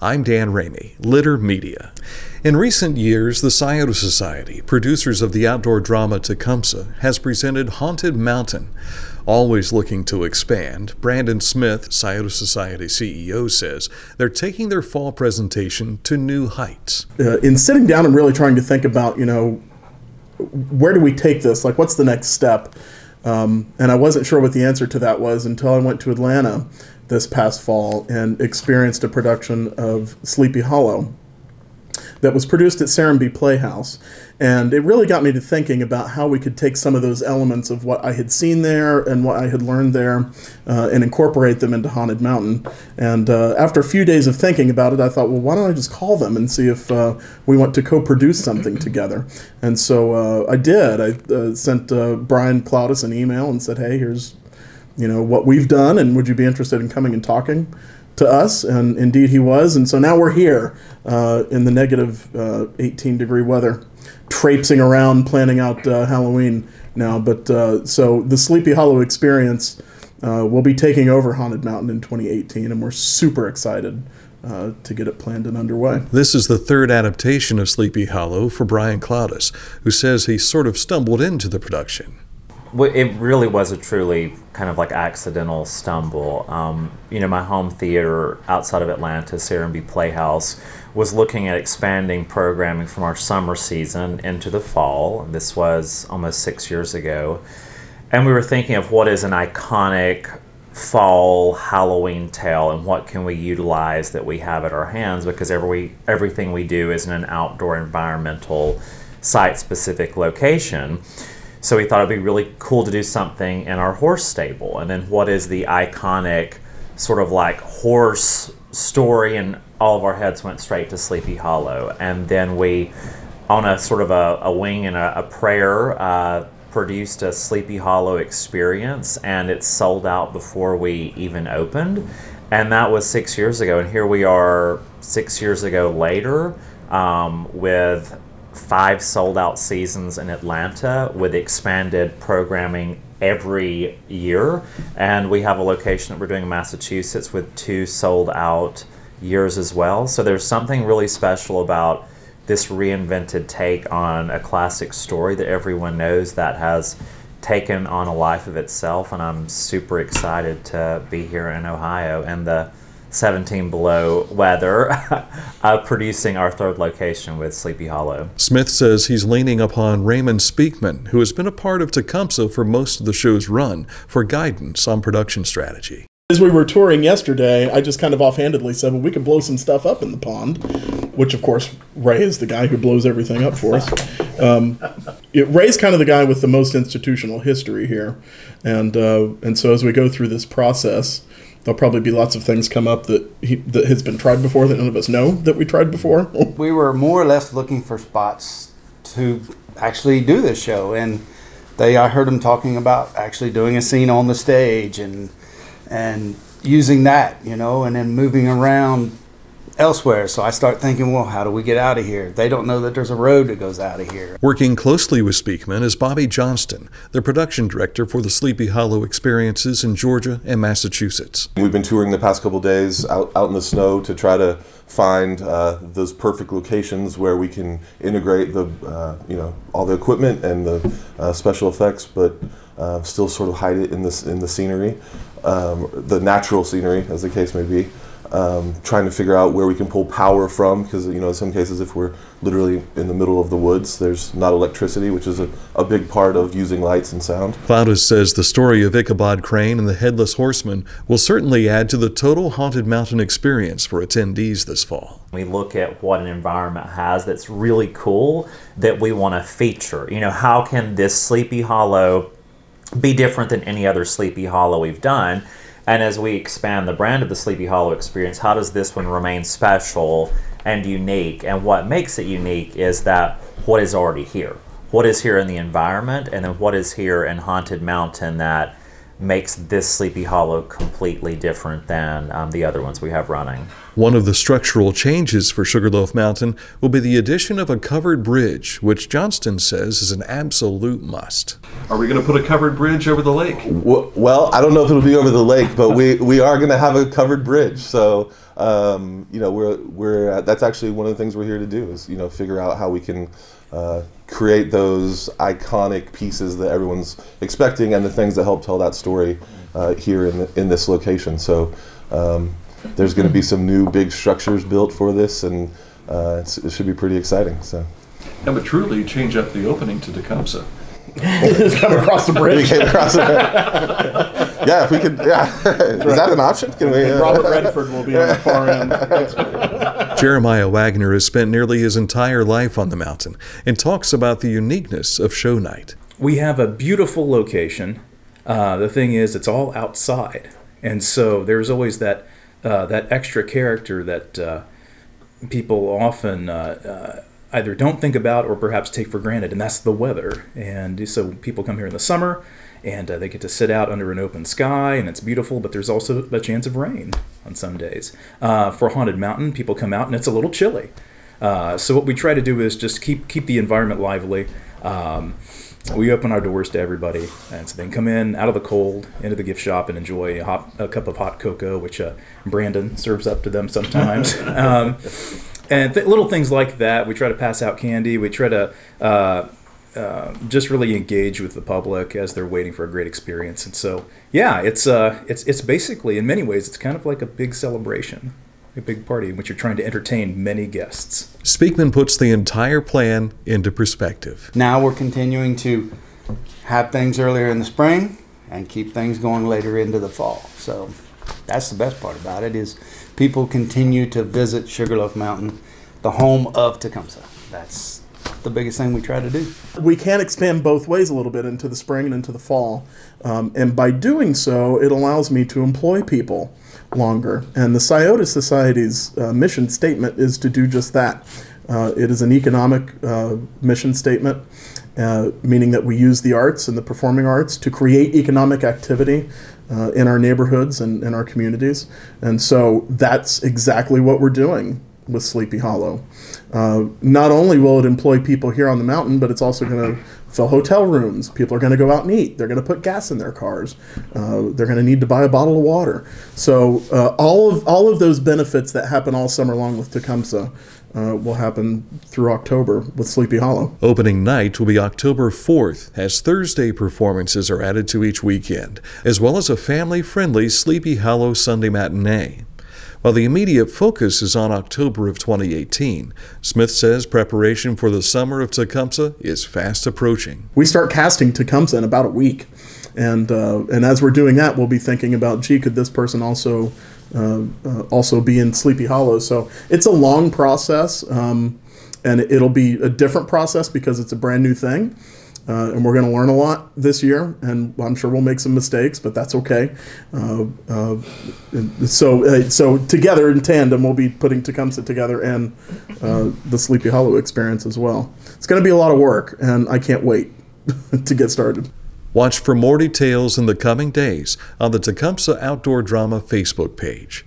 I'm Dan Ramey, Litter Media. In recent years, the Scioto Society, producers of the outdoor drama Tecumseh, has presented Haunted Mountain. Always looking to expand, Brandon Smith, Scioto Society CEO, says they're taking their fall presentation to new heights. In sitting down and really trying to think about, where do we take this? Like, what's the next step? And I wasn't sure what the answer to that was until I went to Atlanta this past fall and experienced a production of Sleepy Hollow that was produced at Serenbe Playhouse. And it really got me to thinking about how we could take some of those elements of what I had seen there and what I had learned there and incorporate them into Haunted Mountain. And after a few days of thinking about it, I thought, well, why don't I just call them and see if we want to co-produce something together? And so I did. I sent Brian Clowdus an email and said, hey, here's what we've done, and would you be interested in coming and talking to us? And indeed he was. And so now we're here in the negative 18-degree weather, traipsing around planning out Halloween now. But so the Sleepy Hollow experience will be taking over Haunted Mountain in 2018, and we're super excited to get it planned and underway. This is the third adaptation of Sleepy Hollow for Brian Clowdus, who says he sort of stumbled into the production. It really was a truly kind of like accidental stumble. My home theater outside of Atlanta, Serenbe Playhouse, was looking at expanding programming from our summer season into the fall. This was almost 6 years ago. And we were thinking of what is an iconic fall Halloween tale and what can we utilize that we have at our hands, because everything we do is in an outdoor environmental site-specific location. So we thought it'd be really cool to do something in our horse stable. And then what is the iconic sort of like horse story? And all of our heads went straight to Sleepy Hollow. And then we, on a sort of a wing and a prayer, produced a Sleepy Hollow experience, and it sold out before we even opened. And that was 6 years ago. And here we are 6 years ago later with 5 sold-out seasons in Atlanta with expanded programming every year. And we have a location that we're doing in Massachusetts with 2 sold-out years as well. So there's something really special about this reinvented take on a classic story that everyone knows that has taken on a life of itself. And I'm super excited to be here in Ohio and the 17 below weather, producing our third location with Sleepy Hollow. Smith says he's leaning upon Raymond Speakman, who has been a part of Tecumseh for most of the show's run, for guidance on production strategy. As we were touring yesterday, I just kind of offhandedly said, well, we can blow some stuff up in the pond, which of course Ray is the guy who blows everything up for us. Ray's kind of the guy with the most institutional history here, and so as we go through this process, there'll probably be lots of things come up that has been tried before that none of us know that we tried before. We were more or less looking for spots to actually do this show, and I heard them talking about actually doing a scene on the stage and using that, and then moving around elsewhere. So I start thinking, well, how do we get out of here? They don't know that there's a road that goes out of here. Working closely with Speakman is Bobby Johnston, the production director for the Sleepy Hollow experiences in Georgia and Massachusetts. We've been touring the past couple days out in the snow to try to find those perfect locations where we can integrate the all the equipment and the special effects, but still sort of hide it in the scenery, the natural scenery, as the case may be. Trying to figure out where we can pull power from, because in some cases, if we're literally in the middle of the woods, there's not electricity, which is a big part of using lights and sound. Clowdus says the story of Ichabod Crane and the Headless Horseman will certainly add to the total Haunted Mountain experience for attendees this fall. We look at what an environment has that's really cool that we want to feature. How can this Sleepy Hollow be different than any other Sleepy Hollow we've done? And as we expand the brand of the Sleepy Hollow experience, how does this one remain special and unique? And what makes it unique is that what is already here. What is here in the environment, and then what is here in Haunted Mountain that makes this Sleepy Hollow completely different than the other ones we have running. One of the structural changes for Sugarloaf Mountain will be the addition of a covered bridge, which Johnston says is an absolute must. Are we going to put a covered bridge over the lake? Well, I don't know if it'll be over the lake, but we are going to have a covered bridge. So you know, we're that's actually one of the things we're here to do is, you know, figure out how we can create those iconic pieces that everyone's expecting and the things that help tell that story here in this location. So there's going to be some new big structures built for this, and it should be pretty exciting. So. Yeah, but truly change up the opening to Tecumseh. Just come across the bridge. Yeah, if we could. Yeah, is that an option? Can we? Robert Redford will be on the far end. Jeremiah Waggoner has spent nearly his entire life on the mountain and talks about the uniqueness of show night. We have a beautiful location. The thing is, it's all outside, and so there's always that extra character that people often either don't think about or perhaps take for granted, and that's the weather. And so people come here in the summer, and they get to sit out under an open sky, and it's beautiful, but there's also a chance of rain on some days. For Haunted Mountain, people come out, and it's a little chilly. So what we try to do is just keep the environment lively. We open our doors to everybody, and so they can come in out of the cold into the gift shop and enjoy a cup of hot cocoa, which Brandon serves up to them sometimes. And little things like that. We try to pass out candy. We try to just really engage with the public as they're waiting for a great experience. And so, yeah, it's basically, in many ways, it's kind of like a big celebration, a big party in which you're trying to entertain many guests. Speakman puts the entire plan into perspective. Now we're continuing to have things earlier in the spring and keep things going later into the fall. So that's the best part about it, is people continue to visit Sugarloaf Mountain, the home of Tecumseh. That's the biggest thing we try to do. We can expand both ways a little bit into the spring and into the fall. And by doing so, it allows me to employ people longer. And the Scioto Society's mission statement is to do just that. It is an economic mission statement, meaning that we use the arts and the performing arts to create economic activity in our neighborhoods and in our communities. And so that's exactly what we're doing with Sleepy Hollow. Not only will it employ people here on the mountain, but it's also going to fill hotel rooms. People are going to go out and eat. They're going to put gas in their cars. They're going to need to buy a bottle of water. So all of those benefits that happen all summer long with Tecumseh will happen through October with Sleepy Hollow. Opening night will be October 4th, as Thursday performances are added to each weekend, as well as a family-friendly Sleepy Hollow Sunday matinee. While the immediate focus is on October of 2018, Smith says preparation for the summer of Tecumseh is fast approaching. We start casting Tecumseh in about a week. And as we're doing that, we'll be thinking about, gee, could this person also be in Sleepy Hollow? So it's a long process, and it'll be a different process because it's a brand new thing. And we're going to learn a lot this year, and I'm sure we'll make some mistakes, but that's okay. So together in tandem, we'll be putting Tecumseh together and the Sleepy Hollow experience as well. It's going to be a lot of work, and I can't wait to get started. Watch for more details in the coming days on the Tecumseh Outdoor Drama Facebook page.